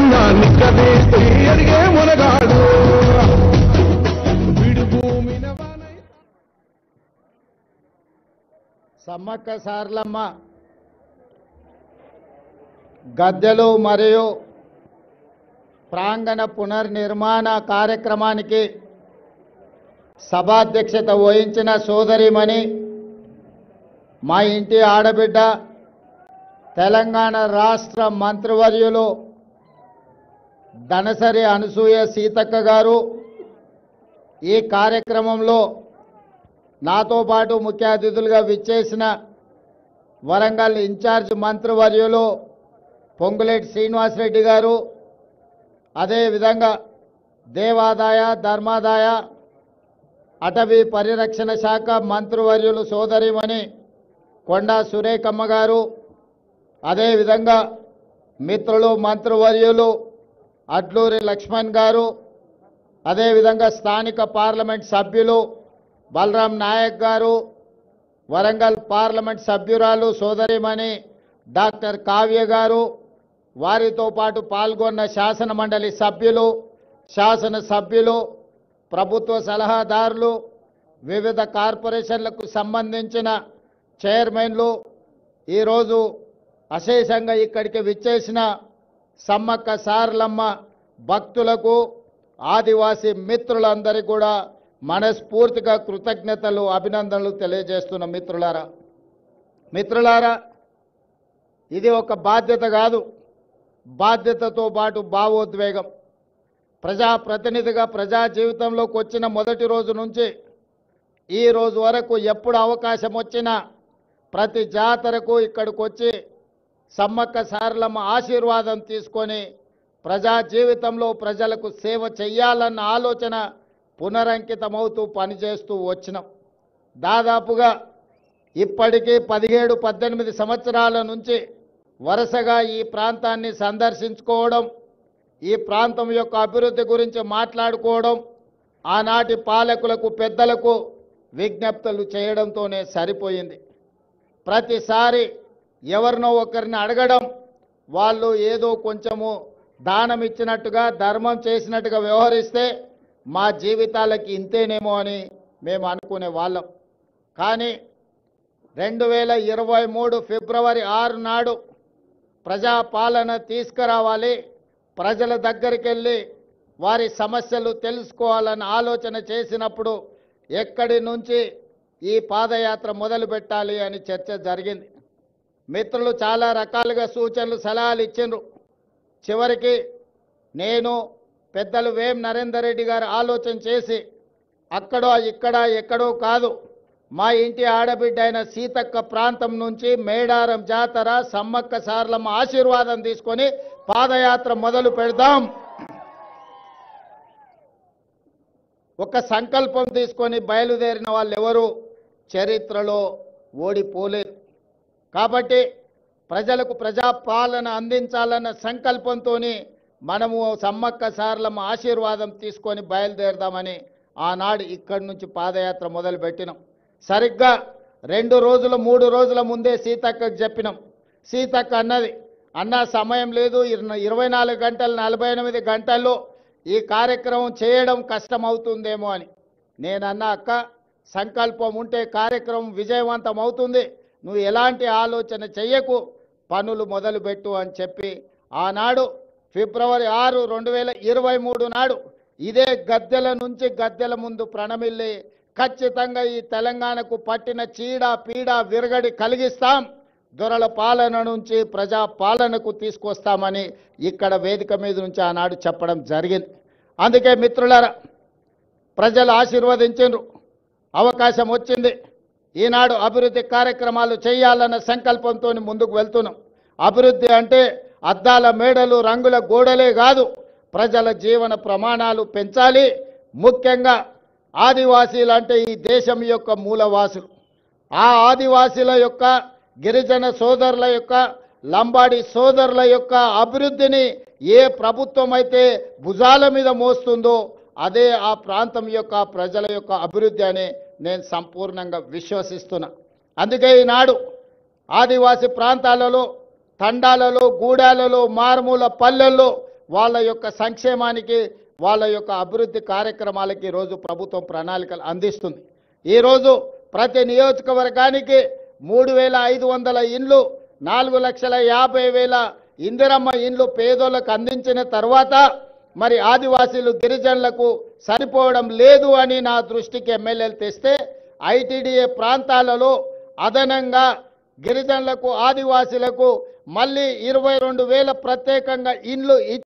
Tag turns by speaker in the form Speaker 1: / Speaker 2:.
Speaker 1: కన్నా నిక్కదీసి అడిగే మునగాడు విడు భూమిన
Speaker 2: సమ్మక్క సారలమ్మ గద్దెలు మరియు ప్రాంగణ పునర్నిర్మాణ కార్యక్రమానికి సభాధ్యక్షత వహించిన సోదరిమణి మా ఇంటి ఆడబిడ్డ తెలంగాణ రాష్ట్ర మంత్రివర్యులు దనసరి అనసూయ సీతక్క గారు ఈ కార్యక్రమంలో నాతో పాటు ముఖ్య అతిథులుగా విచ్చేసిన వరంగల్ ఇన్ఛార్జ్ మంత్రివర్యులు పొంగులేటి శ్రీనివాసరెడ్డి గారు, అదేవిధంగా దేవాదాయ ధర్మాదాయ అటవీ పరిరక్షణ శాఖ మంత్రివర్యులు సోదరిమణి కొండా సురేఖమ్మ గారు, అదేవిధంగా మిత్రులు మంత్రివర్యులు అడ్లూరి లక్ష్మణ్ గారు, అదేవిధంగా స్థానిక పార్లమెంట్ సభ్యులు బలరాం నాయక్ గారు, వరంగల్ పార్లమెంట్ సభ్యురాలు సోదరిమణి డాక్టర్ కావ్య గారు, వారితో పాటు పాల్గొన్న శాసన మండలి సభ్యులు, శాసన సభ్యులు, ప్రభుత్వ సలహాదారులు, వివిధ కార్పొరేషన్లకు సంబంధించిన చైర్మన్లు, ఈరోజు అశేషంగా ఇక్కడికి విచ్చేసిన సమ్మక్క సారలమ్మ భక్తులకు, ఆదివాసీ మిత్రులందరికీ కూడా మనస్ఫూర్తిగా కృతజ్ఞతలు, అభినందనలు తెలియజేస్తున్న మిత్రులారా, ఇది ఒక బాధ్యత కాదు, బాధ్యతతో పాటు భావోద్వేగం. ప్రజాప్రతినిధిగా ప్రజా జీవితంలోకి వచ్చిన మొదటి రోజు నుంచి ఈ రోజు వరకు ఎప్పుడు అవకాశం వచ్చినా ప్రతి జాతరకు ఇక్కడికి వచ్చి సమ్మక్క సారలమ్మ ఆశీర్వాదం తీసుకొని ప్రజా జీవితంలో ప్రజలకు సేవ చెయ్యాలన్న ఆలోచన పునరంకితమవుతూ పనిచేస్తూ వచ్చినాం. దాదాపుగా ఇప్పటికీ 17-18 సంవత్సరాల నుంచి వరుసగా ఈ ప్రాంతాన్ని సందర్శించుకోవడం, ఈ ప్రాంతం యొక్క అభివృద్ధి గురించి మాట్లాడుకోవడం, ఆనాటి పాలకులకు పెద్దలకు విజ్ఞప్తులు చేయడంతోనే సరిపోయింది. ప్రతిసారి ఎవరినో ఒకరిని అడగడం, వాళ్ళు ఏదో కొంచెము దానం ఇచ్చినట్టుగా ధర్మం చేసినట్టుగా వ్యవహరిస్తే మా జీవితాలకి ఇంతేనేమో అని మేము అనుకునే వాళ్ళం. కానీ 2023 ఫిబ్రవరి 6 నాడు ప్రజాపాలన తీసుకురావాలి, ప్రజల దగ్గరికి వెళ్ళి వారి సమస్యలు తెలుసుకోవాలని ఆలోచన చేసినప్పుడు ఎక్కడి నుంచి ఈ పాదయాత్ర మొదలు పెట్టాలి అని చర్చ జరిగింది. మిత్రులు చాలా రకాలుగా సూచనలు సలహాలు ఇచ్చిండ్రు. చివరికి నేను పెద్దలు వేం నరేందర్ రెడ్డి గారు ఆలోచన చేసి అక్కడో ఇక్కడ ఎక్కడో కాదు, మా ఇంటి ఆడబిడ్డ అయిన సీతక్క ప్రాంతం నుంచి మేడారం జాతర సమ్మక్క సారలమ్మ ఆశీర్వాదం తీసుకొని పాదయాత్ర మొదలు పెడదాం. ఒక సంకల్పం తీసుకొని బయలుదేరిన వాళ్ళు ఎవరు చరిత్రలో ఓడిపోలేరు. కాబట్టి ప్రజలకు ప్రజాపాలన అందించాలన్న సంకల్పంతో మనము సమ్మక్క సారలమ్మ ఆశీర్వాదం తీసుకొని బయలుదేరదామని ఆనాడు ఇక్కడి నుంచి పాదయాత్ర మొదలుపెట్టినాం. సరిగ్గా 2 రోజులు 3 రోజుల ముందే సీతక్కకు చెప్పినాం. సీతక్క అన్నది, అన్న సమయం లేదు, 24 గంటలు 48 గంటల్లో ఈ కార్యక్రమం చేయడం కష్టం అవుతుందేమో అని. నేనన్నా, అక్క సంకల్పం ఉంటే కార్యక్రమం విజయవంతం అవుతుంది, నువ్వు ఎలాంటి ఆలోచన చెయ్యకు, పనులు మొదలుపెట్టు అని చెప్పి ఆనాడు ఫిబ్రవరి 6, 2023 నాడు ఇదే గద్దెల నుంచి గద్దెల ముందు ప్రణమిల్లి ఖచ్చితంగా ఈ తెలంగాణకు పట్టిన చీడ పీడ విరగడి కలిగిస్తాం, దొరల పాలన నుంచి ప్రజా పాలనకు తీసుకొస్తామని ఇక్కడ వేదిక మీద నుంచి ఆనాడు చెప్పడం జరిగింది. అందుకే మిత్రులారా, ప్రజలు ఆశీర్వదించారు, అవకాశం వచ్చింది. ఈనాడు అభివృద్ధి కార్యక్రమాలు చేయాలన్న సంకల్పంతో ముందుకు వెళ్తున్నాం. అభివృద్ధి అంటే అద్దాల మేడలు రంగుల గోడలే కాదు, ప్రజల జీవన ప్రమాణాలు పెంచాలి. ముఖ్యంగా ఆదివాసీలు అంటే ఈ దేశం యొక్క మూలవాసులు. ఆ ఆదివాసీల యొక్క, గిరిజన సోదరుల యొక్క, లంబాడి సోదరుల యొక్క అభివృద్ధిని ఏ ప్రభుత్వం అయితే భుజాల మీద మోస్తుందో అదే ఆ ప్రాంతం యొక్క ప్రజల యొక్క అభివృద్ధి అని నేను సంపూర్ణంగా విశ్వసిస్తున్నా. అందుకే ఈనాడు ఆదివాసీ ప్రాంతాలలో, తండాలలో, గూడాలలో, మారుమూల పల్లెల్లో వాళ్ళ యొక్క సంక్షేమానికి వాళ్ళ యొక్క అభివృద్ధి కార్యక్రమాలకి ఈరోజు ప్రభుత్వం ప్రణాళికలు అందిస్తుంది. ఈరోజు ప్రతి నియోజకవర్గానికి 3,500 ఇండ్లు, 4,50,000 ఇందిరమ్మ ఇండ్లు పేదోళ్ళకు అందించిన తర్వాత మరి ఆదివాసీలు గిరిజనులకు సరిపోవడం లేదు అని నా దృష్టికి ఎమ్మెల్యేలు తెస్తే ఐటీడీఏ ప్రాంతాలలో అదనంగా గిరిజనులకు ఆదివాసీలకు మళ్ళీ 22,000 ప్రత్యేకంగా ఇండ్లు